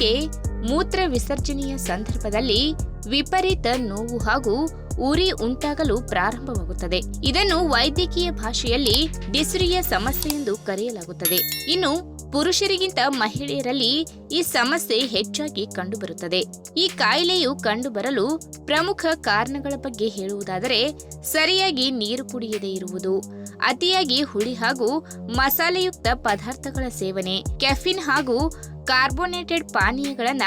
ಸಮಸ್ಯೆಗೆ ಮೂತ್ರ ವಿಸರ್ಜನೆಯ ಸಂದರ್ಭದಲ್ಲಿ ವಿಪರೀತ ನೋವು ಹಾಗೂ ಉರಿ ಉಂಟಾಗಲು ಪ್ರಾರಂಭವಾಗುತ್ತದೆ. ಇದನ್ನು ವೈದ್ಯಕೀಯ ಭಾಷೆಯಲ್ಲಿ ಡಿಸ್ರಿಯ ಸಮಸ್ಯೆ ಎಂದು ಕರೆಯಲಾಗುತ್ತದೆ. ಇನ್ನು ಪುರುಷರಿಗಿಂತ ಮಹಿಳೆಯರಲ್ಲಿ ಈ ಸಮಸ್ಯೆ ಹೆಚ್ಚಾಗಿ ಕಂಡುಬರುತ್ತದೆ. ಈ ಕಾಯಿಲೆಯು ಕಂಡುಬರಲು ಪ್ರಮುಖ ಕಾರಣಗಳ ಬಗ್ಗೆ ಹೇಳುವುದಾದರೆ, ಸರಿಯಾಗಿ ನೀರು ಕುಡಿಯದೇ ಇರುವುದು, ಅತಿಯಾಗಿ ಹುಳಿ ಹಾಗೂ ಮಸಾಲೆಯುಕ್ತ ಪದಾರ್ಥಗಳ ಸೇವನೆ, ಕೆಫಿನ್ ಹಾಗೂ ಕಾರ್ಬೋನೇಟೆಡ್ ಪಾನೀಯಗಳನ್ನ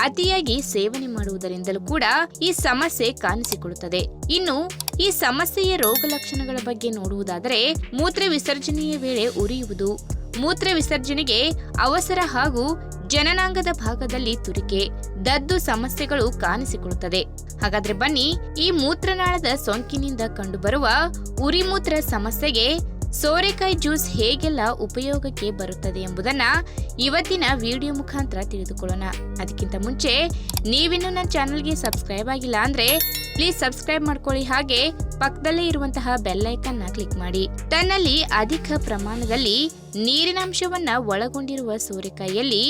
ಅತಿಯಾಗಿ ಸೇವನೆ ಮಾಡುವುದರಿಂದಲೂ ಕೂಡ ಈ ಸಮಸ್ಯೆ ಕಾಣಿಸಿಕೊಳ್ಳುತ್ತದೆ. ಇನ್ನು ಈ ಸಮಸ್ಯೆಯ ರೋಗ ಲಕ್ಷಣಗಳ ಬಗ್ಗೆ ನೋಡುವುದಾದರೆ, ಮೂತ್ರ ವಿಸರ್ಜನೆಯ ವೇಳೆ ಉರಿಯುವುದು, ಮೂತ್ರ ವಿಸರ್ಜನೆಗೆ ಅವಸರ ಹಾಗೂ ಜನನಾಂಗದ ಭಾಗದಲ್ಲಿ ತುರಿಕೆ, ದದ್ದು ಸಮಸ್ಯೆಗಳು ಕಾಣಿಸಿಕೊಳ್ಳುತ್ತದೆ. ಹಾಗಾದ್ರೆ ಬನ್ನಿ, ಈ ಮೂತ್ರನಾಳದ ಸೋಂಕಿನಿಂದ ಕಂಡುಬರುವ ಉರಿ ಮೂತ್ರ ಸಮಸ್ಯೆಗೆ ಸೋರೆಕಾಯಿ ಜ್ಯೂಸ್ ಹೇಗೆಲ್ಲ ಉಪಯೋಗಕ್ಕೆ ಬರುತ್ತದೆ ಎಂಬುದನ್ನ ಇವತ್ತಿನ ವಿಡಿಯೋ ಮುಖಾಂತರ ತಿಳಿದುಕೊಳ್ಳೋಣ. ಅದಕ್ಕಿಂತ ಮುಂಚೆ ನೀವಿನ್ನು ನನ್ನ ಚಾನಲ್ಗೆ ಸಬ್ಸ್ಕ್ರೈಬ್ ಆಗಿಲ್ಲ ಅಂದ್ರೆ ಪ್ಲೀಸ್ ಸಬ್ಸ್ಕ್ರೈಬ್ ಮಾಡ್ಕೊಳ್ಳಿ, ಹಾಗೆ ಪಕ್ಕದಲ್ಲೇ ಇರುವಂತಹ ಬೆಲ್ ಐಕಾನ್ ನ ಕ್ಲಿಕ್ ಮಾಡಿ. ತನ್ನಲ್ಲಿ ಅಧಿಕ ಪ್ರಮಾಣದಲ್ಲಿ ನೀರಿನಾಂಶವನ್ನ ಒಳಗೊಂಡಿರುವ ಸೋರೆಕಾಯಿಯಲ್ಲಿ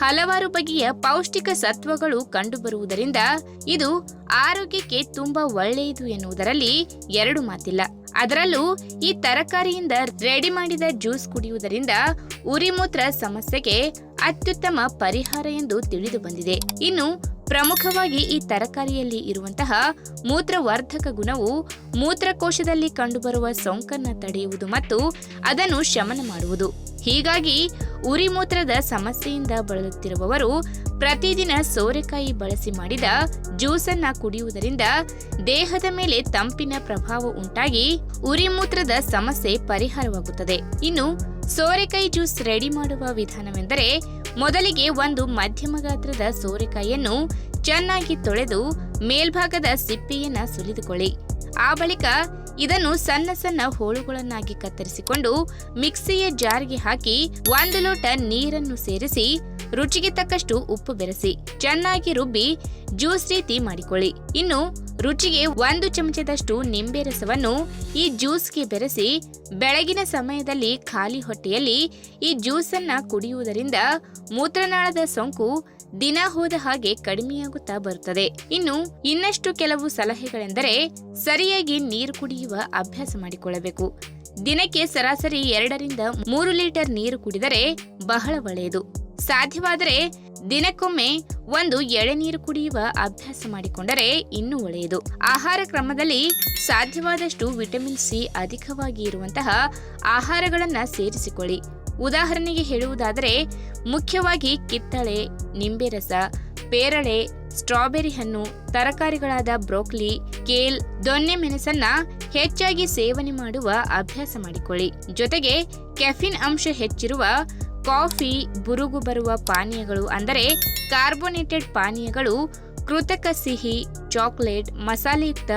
ಹಲವಾರು ಬಗೆಯ ಪೌಷ್ಟಿಕ ಸತ್ವಗಳು ಕಂಡುಬರುವುದರಿಂದ ಇದು ಆರೋಗ್ಯಕ್ಕೆ ತುಂಬಾ ಒಳ್ಳೆಯದು ಎನ್ನುವುದರಲ್ಲಿ ಎರಡು ಮಾತಿಲ್ಲ. ಅದರಲ್ಲೂ ಈ ತರಕಾರಿಯಿಂದ ರೆಡಿ ಮಾಡಿದ ಜ್ಯೂಸ್ ಕುಡಿಯುವುದರಿಂದ ಉರಿಮೂತ್ರ ಸಮಸ್ಯೆಗೆ ಅತ್ಯುತ್ತಮ ಪರಿಹಾರ ಎಂದು ತಿಳಿದು ಬಂದಿದೆ. ಇನ್ನು ಪ್ರಮುಖವಾಗಿ ಈ ತರಕಾರಿಯಲ್ಲಿ ಇರುವಂತಹ ಮೂತ್ರವರ್ಧಕ ಗುಣವು ಮೂತ್ರಕೋಶದಲ್ಲಿ ಕಂಡುಬರುವ ಸೋಂಕನ್ನು ತಡೆಯುವುದು ಮತ್ತು ಅದನ್ನು ಶಮನ ಮಾಡುವುದು. ಹೀಗಾಗಿ ಉರಿಮೂತ್ರದ ಸಮಸ್ಯೆಯಿಂದ ಬಳಲುತ್ತಿರುವವರು ಪ್ರತಿದಿನ ಸೋರೆಕಾಯಿ ಬಳಸಿ ಮಾಡಿದ ಜ್ಯೂಸನ್ನ ಕುಡಿಯುವುದರಿಂದ ದೇಹದ ಮೇಲೆ ತಂಪಿನ ಪ್ರಭಾವ ಉಂಟಾಗಿ ಉರಿಮೂತ್ರದ ಸಮಸ್ಯೆ ಪರಿಹಾರವಾಗುತ್ತದೆ. ಇನ್ನು ಸೋರೆಕಾಯಿ ಜ್ಯೂಸ್ ರೆಡಿ ಮಾಡುವ ವಿಧಾನವೆಂದರೆ, ಮೊದಲಿಗೆ ಒಂದು ಮಧ್ಯಮ ಗಾತ್ರದ ಸೋರೆಕಾಯಿಯನ್ನು ಚೆನ್ನಾಗಿ ತೊಳೆದು ಮೇಲ್ಭಾಗದ ಸಿಪ್ಪೆಯನ್ನ ಸುಲಿದುಕೊಳ್ಳಿ. ಆ ಬಳಿಕ ಇದನ್ನು ಸಣ್ಣ ಸಣ್ಣ ಹೋಳುಗಳನ್ನಾಗಿ ಕತ್ತರಿಸಿಕೊಂಡು ಮಿಕ್ಸಿಯ ಜಾರ್ಗೆ ಹಾಕಿ 1 ಲೋಟ ನೀರನ್ನು ಸೇರಿಸಿ ರುಚಿಗೆ ತಕ್ಕಷ್ಟು ಉಪ್ಪು ಬೆರೆಸಿ ಚೆನ್ನಾಗಿ ರುಬ್ಬಿ ಜ್ಯೂಸ್ ರೀತಿ ಮಾಡಿಕೊಳ್ಳಿ. ಇನ್ನು ರುಚಿಗೆ 1 ಚಮಚದಷ್ಟು ನಿಂಬೆ ರಸವನ್ನು ಈ ಜ್ಯೂಸ್ಗೆ ಬೆರೆಸಿ ಬೆಳಗಿನ ಸಮಯದಲ್ಲಿ ಖಾಲಿ ಹೊಟ್ಟೆಯಲ್ಲಿ ಈ ಜ್ಯೂಸನ್ನ ಕುಡಿಯುವುದರಿಂದ ಮೂತ್ರನಾಳದ ಸೋಂಕು ದಿನ ಹೋದ ಹಾಗೆ ಕಡಿಮೆಯಾಗುತ್ತಾ ಬರುತ್ತದೆ. ಇನ್ನಷ್ಟು ಕೆಲವು ಸಲಹೆಗಳೆಂದರೆ, ಸರಿಯಾಗಿ ನೀರು ಕುಡಿಯುವ ಅಭ್ಯಾಸ ಮಾಡಿಕೊಳ್ಳಬೇಕು. ದಿನಕ್ಕೆ ಸರಾಸರಿ 2 ರಿಂದ 3 ಲೀಟರ್ ನೀರು ಕುಡಿದರೆ ಬಹಳ ಒಳ್ಳೆಯದು. ಸಾಧ್ಯವಾದರೆ ದಿನಕ್ಕೊಮ್ಮೆ 1 ಎಳೆನೀರು ಕುಡಿಯುವ ಅಭ್ಯಾಸ ಮಾಡಿಕೊಂಡರೆ ಇನ್ನೂ ಒಳ್ಳೆಯದು. ಆಹಾರ ಕ್ರಮದಲ್ಲಿ ಸಾಧ್ಯವಾದಷ್ಟು ವಿಟಮಿನ್ ಸಿ ಅಧಿಕವಾಗಿ ಇರುವಂತಹ ಆಹಾರಗಳನ್ನ ಸೇರಿಸಿಕೊಳ್ಳಿ. ಉದಾಹರಣೆಗೆ ಹೇಳುವುದಾದರೆ, ಮುಖ್ಯವಾಗಿ ಕಿತ್ತಳೆ, ನಿಂಬೆ ರಸ, ಪೇರಳೆ, ಸ್ಟ್ರಾಬೆರಿ ಹಣ್ಣು, ತರಕಾರಿಗಳಾದ ಬ್ರೋಕೊಲಿ, ಕೇಲ್, ದೊಣ್ಣೆ ಮೆಣಸನ್ನ ಹೆಚ್ಚಾಗಿ ಸೇವನೆ ಮಾಡುವ ಅಭ್ಯಾಸ ಮಾಡಿಕೊಳ್ಳಿ. ಜೊತೆಗೆ ಕೆಫಿನ್ ಅಂಶ ಹೆಚ್ಚಿರುವ ಕಾಫಿ, ಬುರುಗು ಬರುವ ಪಾನೀಯಗಳು ಅಂದರೆ ಕಾರ್ಬೋನೇಟೆಡ್ ಪಾನೀಯಗಳು, ಕೃತಕ ಸಿಹಿ, ಚಾಕೊಲೇಟ್, ಮಸಾಲೆಯುಕ್ತ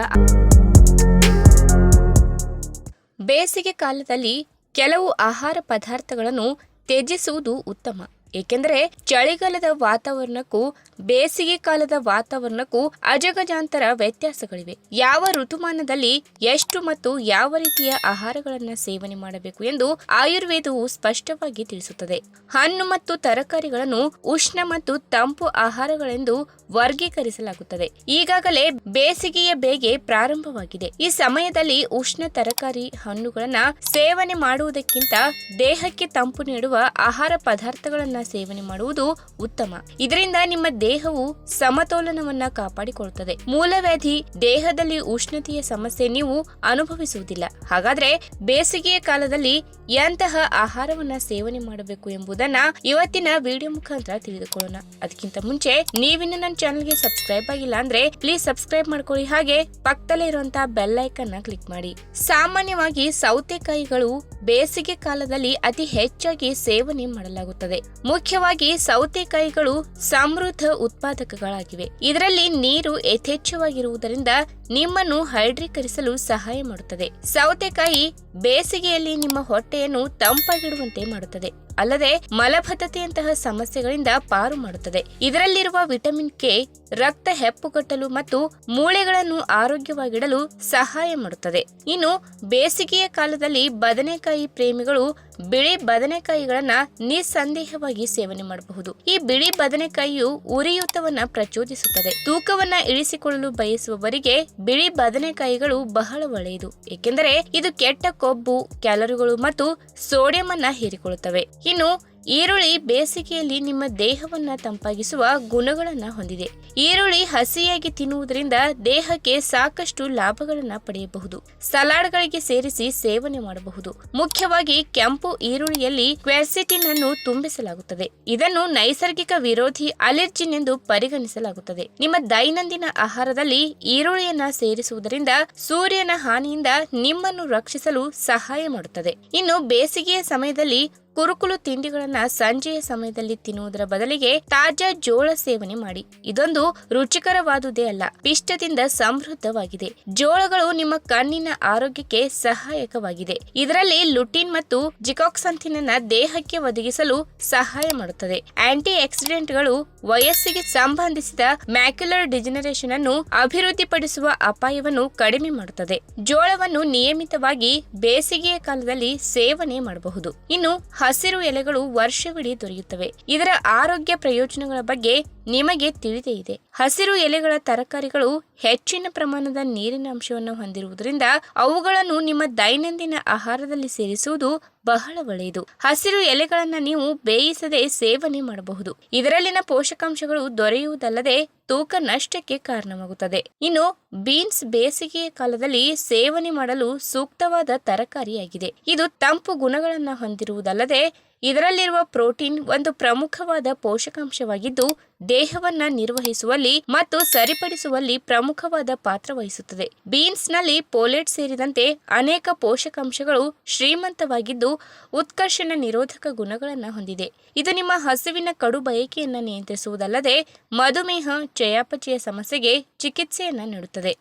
ಬೇಸಿಗೆ ಕಾಲದಲ್ಲಿ ಕೆಲವು ಆಹಾರ ಪದಾರ್ಥಗಳನ್ನು ತ್ಯಜಿಸುವುದು ಉತ್ತಮ. ಏಕೆಂದರೆ ಚಳಿಗಾಲದ ವಾತಾವರಣಕ್ಕೂ ಬೇಸಿಗೆ ಕಾಲದ ವಾತಾವರಣಕ್ಕೂ ಅಜಗಜಾಂತರ ವ್ಯತ್ಯಾಸಗಳಿವೆ. ಯಾವ ಋತುಮಾನದಲ್ಲಿ ಎಷ್ಟು ಮತ್ತು ಯಾವ ರೀತಿಯ ಆಹಾರಗಳನ್ನು ಸೇವನೆ ಮಾಡಬೇಕು ಎಂದು ಆಯುರ್ವೇದವು ಸ್ಪಷ್ಟವಾಗಿ ತಿಳಿಸುತ್ತದೆ. ಹಣ್ಣು ಮತ್ತು ತರಕಾರಿಗಳನ್ನು ಉಷ್ಣ ಮತ್ತು ತಂಪು ಆಹಾರಗಳೆಂದು ವರ್ಗೀಕರಿಸಲಾಗುತ್ತದೆ. ಈಗಾಗಲೇ ಬೇಸಿಗೆಯ ಬೇಗೆ ಪ್ರಾರಂಭವಾಗಿದೆ. ಈ ಸಮಯದಲ್ಲಿ ಉಷ್ಣ ತರಕಾರಿ, ಹಣ್ಣುಗಳನ್ನ ಸೇವನೆ ಮಾಡುವುದಕ್ಕಿಂತ ದೇಹಕ್ಕೆ ತಂಪು ನೀಡುವ ಆಹಾರ ಪದಾರ್ಥಗಳನ್ನ ಸೇವನೆ ಮಾಡುವುದು ಉತ್ತಮ. ಇದರಿಂದ ನಿಮ್ಮ ದೇಹವು ಸಮತೋಲನವನ್ನ ಕಾಪಾಡಿಕೊಳ್ಳುತ್ತದೆ. ಮೂಲವ್ಯಾಧಿ, ದೇಹದಲ್ಲಿ ಉಷ್ಣತೆಯ ಸಮಸ್ಯೆ ನೀವು ಅನುಭವಿಸುವುದಿಲ್ಲ. ಹಾಗಾದ್ರೆ ಬೇಸಿಗೆಯ ಕಾಲದಲ್ಲಿ ಎಂತಹ ಆಹಾರವನ್ನ ಸೇವನೆ ಮಾಡಬೇಕು ಎಂಬುದನ್ನ ಇವತ್ತಿನ ವಿಡಿಯೋ ಮುಖಾಂತರ ತಿಳಿದುಕೊಳ್ಳೋಣ. ಅದಕ್ಕಿಂತ ಮುಂಚೆ ನೀವಿನ್ನು ನನ್ನ ಚಾನಲ್ಗೆ ಸಬ್ಸ್ಕ್ರೈಬ್ ಆಗಿಲ್ಲ ಅಂದ್ರೆ ಪ್ಲೀಸ್ ಸಬ್ಸ್ಕ್ರೈಬ್ ಮಾಡ್ಕೊಳ್ಳಿ, ಹಾಗೆ ಪಕ್ಕದಲ್ಲೇ ಇರುವಂತಹ ಬೆಲ್ ಐಕಾನ್ ನ ಕ್ಲಿಕ್ ಮಾಡಿ. ಸಾಮಾನ್ಯವಾಗಿ ಸೌತೆಕಾಯಿಗಳು ಬೇಸಿಗೆ ಕಾಲದಲ್ಲಿ ಅತಿ ಹೆಚ್ಚಾಗಿ ಸೇವನೆ ಮಾಡಲಾಗುತ್ತದೆ. ಮುಖ್ಯವಾಗಿ ಸೌತೆಕಾಯಿಗಳು ಸಮೃದ್ಧ ಉತ್ಪಾದಕಗಳಾಗಿವೆ. ಇದರಲ್ಲಿ ನೀರು ಯಥೇಚ್ಛವಾಗಿರುವುದರಿಂದ ನಿಮ್ಮನ್ನು ಹೈಡ್ರೀಕರಿಸಲು ಸಹಾಯ ಮಾಡುತ್ತದೆ. ಸೌತೆಕಾಯಿ ಬೇಸಿಗೆಯಲ್ಲಿ ನಿಮ್ಮ ಹೊಟ್ಟೆಯನ್ನು ತಂಪಾಗಿಡುವಂತೆ ಮಾಡುತ್ತದೆ. ಅಲ್ಲದೆ ಮಲಬದ್ಧತೆಯಂತಹ ಸಮಸ್ಯೆಗಳಿಂದ ಪಾರು ಮಾಡುತ್ತದೆ. ಇದರಲ್ಲಿರುವ ವಿಟಮಿನ್ ಕೆ ರಕ್ತ ಹೆಪ್ಪುಗಟ್ಟಲು ಮತ್ತು ಮೂಳೆಗಳನ್ನು ಆರೋಗ್ಯವಾಗಿಡಲು ಸಹಾಯ ಮಾಡುತ್ತದೆ. ಇನ್ನು ಬೇಸಿಗೆಯ ಕಾಲದಲ್ಲಿ ಬದನೆಕಾಯಿ ಪ್ರೇಮಿಗಳು ಬಿಳಿ ಬದನೆಕಾಯಿಗಳನ್ನ ನಿಸ್ಸಂದೇಹವಾಗಿ ಸೇವನೆ ಮಾಡಬಹುದು. ಈ ಬಿಳಿ ಬದನೆಕಾಯಿಯು ಉರಿಯೂತವನ್ನ ಪ್ರಚೋದಿಸುತ್ತದೆ. ತೂಕವನ್ನ ಇಳಿಸಿಕೊಳ್ಳಲು ಬಯಸುವವರಿಗೆ ಬಿಳಿ ಬದನೆಕಾಯಿಗಳು ಬಹಳ ಒಳ್ಳೆಯದು, ಏಕೆಂದರೆ ಇದು ಕೆಟ್ಟ ಕೊಬ್ಬು, ಕ್ಯಾಲರಿಗಳು ಮತ್ತು ಸೋಡಿಯಂ ಅನ್ನ ಹೀರಿಕೊಳ್ಳುತ್ತವೆ. ಇನ್ನು ಈರುಳ್ಳಿ ಬೇಸಿಗೆಯಲ್ಲಿ ನಿಮ್ಮ ದೇಹವನ್ನ ತಂಪಾಗಿಸುವ ಗುಣಗಳನ್ನ ಹೊಂದಿದೆ. ಈರುಳ್ಳಿ ಹಸಿಯಾಗಿ ತಿನ್ನುವುದರಿಂದ ದೇಹಕ್ಕೆ ಸಾಕಷ್ಟು ಲಾಭಗಳನ್ನ ಪಡೆಯಬಹುದು. ಸಲಾಡ್ಗಳಿಗೆ ಸೇರಿಸಿ ಸೇವನೆ ಮಾಡಬಹುದು. ಮುಖ್ಯವಾಗಿ ಕೆಂಪು ಈರುಳ್ಳಿಯಲ್ಲಿ ಕ್ವೆರ್ಸಿಟಿನ್ ಅನ್ನು ತುಂಬಿಸಲಾಗುತ್ತದೆ. ಇದನ್ನು ನೈಸರ್ಗಿಕ ವಿರೋಧಿ ಅಲರ್ಜಿನ್ ಎಂದು ಪರಿಗಣಿಸಲಾಗುತ್ತದೆ. ನಿಮ್ಮ ದೈನಂದಿನ ಆಹಾರದಲ್ಲಿ ಈರುಳ್ಳಿಯನ್ನ ಸೇರಿಸುವುದರಿಂದ ಸೂರ್ಯನ ಹಾನಿಯಿಂದ ನಿಮ್ಮನ್ನು ರಕ್ಷಿಸಲು ಸಹಾಯ ಮಾಡುತ್ತದೆ. ಇನ್ನು ಬೇಸಿಗೆಯ ಸಮಯದಲ್ಲಿ ಕುರುಕುಲು ತಿಂಡಿಗಳನ್ನ ಸಂಜೆಯ ಸಮಯದಲ್ಲಿ ತಿನ್ನುವುದರ ಬದಲಿಗೆ ತಾಜಾ ಜೋಳ ಸೇವನೆ ಮಾಡಿ. ಇದೊಂದು ರುಚಿಕರವಾದುದೇ ಅಲ್ಲ, ಪಿಷ್ಟದಿಂದ ಸಮೃದ್ಧವಾಗಿದೆ. ಜೋಳಗಳು ನಿಮ್ಮ ಕಣ್ಣಿನ ಆರೋಗ್ಯಕ್ಕೆ ಸಹಾಯಕವಾಗಿದೆ. ಇದರಲ್ಲಿ ಲುಟಿನ್ ಮತ್ತು ಜಿಕಾಕ್ಸಂಥಿನ್ ಅನ್ನ ದೇಹಕ್ಕೆ ಒದಗಿಸಲು ಸಹಾಯ ಮಾಡುತ್ತದೆ. ಆಂಟಿ ಆಕ್ಸಿಡೆಂಟ್ಗಳು ವಯಸ್ಸಿಗೆ ಸಂಬಂಧಿಸಿದ ಮ್ಯಾಕ್ಯುಲರ್ ಡಿಜೆನರೇಷನ್ ಅನ್ನು ಅಭಿವೃದ್ಧಿಪಡಿಸುವ ಅಪಾಯವನ್ನು ಕಡಿಮೆ ಮಾಡುತ್ತದೆ. ಜೋಳವನ್ನು ನಿಯಮಿತವಾಗಿ ಬೇಸಿಗೆಯ ಕಾಲದಲ್ಲಿ ಸೇವನೆ ಮಾಡಬಹುದು. ಇನ್ನು ಹಸಿರು ಎಲೆಗಳು ವರ್ಷವಿಡೀ ದೊರೆಯುತ್ತವೆ. ಇದರ ಆರೋಗ್ಯ ಪ್ರಯೋಜನಗಳ ಬಗ್ಗೆ ನಿಮಗೆ ತಿಳಿದೇ ಇದೆ. ಹಸಿರು ಎಲೆಗಳ ತರಕಾರಿಗಳು ಹೆಚ್ಚಿನ ಪ್ರಮಾಣದ ನೀರಿನ ಅಂಶವನ್ನು ಹೊಂದಿರುವುದರಿಂದ ಅವುಗಳನ್ನು ನಿಮ್ಮ ದೈನಂದಿನ ಆಹಾರದಲ್ಲಿ ಸೇರಿಸುವುದು ಬಹಳ ಒಳ್ಳೆಯದು. ಹಸಿರು ಎಲೆಗಳನ್ನ ನೀವು ಬೇಯಿಸದೆ ಸೇವನೆ ಮಾಡಬಹುದು. ಇದರಲ್ಲಿನ ಪೋಷಕಾಂಶಗಳು ದೊರೆಯುವುದಲ್ಲದೆ ತೂಕ ನಷ್ಟಕ್ಕೆ ಕಾರಣವಾಗುತ್ತದೆ. ಇನ್ನು ಬೀನ್ಸ್ ಬೇಸಿಗೆಯ ಕಾಲದಲ್ಲಿ ಸೇವನೆ ಮಾಡಲು ಸೂಕ್ತವಾದ ತರಕಾರಿಯಾಗಿದೆ. ಇದು ತಂಪು ಗುಣಗಳನ್ನ ಹೊಂದಿರುವುದಲ್ಲದೆ ಇದರಲ್ಲಿರುವ ಪ್ರೋಟೀನ್ ಒಂದು ಪ್ರಮುಖವಾದ ಪೋಷಕಾಂಶವಾಗಿದ್ದು ದೇಹವನ್ನ ನಿರ್ವಹಿಸುವಲ್ಲಿ ಮತ್ತು ಸರಿಪಡಿಸುವಲ್ಲಿ ಪ್ರಮುಖವಾದ ಪಾತ್ರ ವಹಿಸುತ್ತದೆ. ಬೀನ್ಸ್ ನಲ್ಲಿ ಪೋಲೇಟ್ ಸೇರಿದಂತೆ ಅನೇಕ ಪೋಷಕಾಂಶಗಳು ಶ್ರೀಮಂತವಾಗಿದ್ದು ಉತ್ಕರ್ಷಣ ನಿರೋಧಕ ಗುಣಗಳನ್ನು ಹೊಂದಿದೆ. ಇದು ನಿಮ್ಮ ಹಸುವಿನ ಕಡು ಬಯಕೆಯನ್ನ ನಿಯಂತ್ರಿಸುವುದಲ್ಲದೆ ಮಧುಮೇಹ, ಚಯಾಪಚಯ ಸಮಸ್ಯೆಗೆ ಚಿಕಿತ್ಸೆಯನ್ನ ನೀಡುತ್ತದೆ.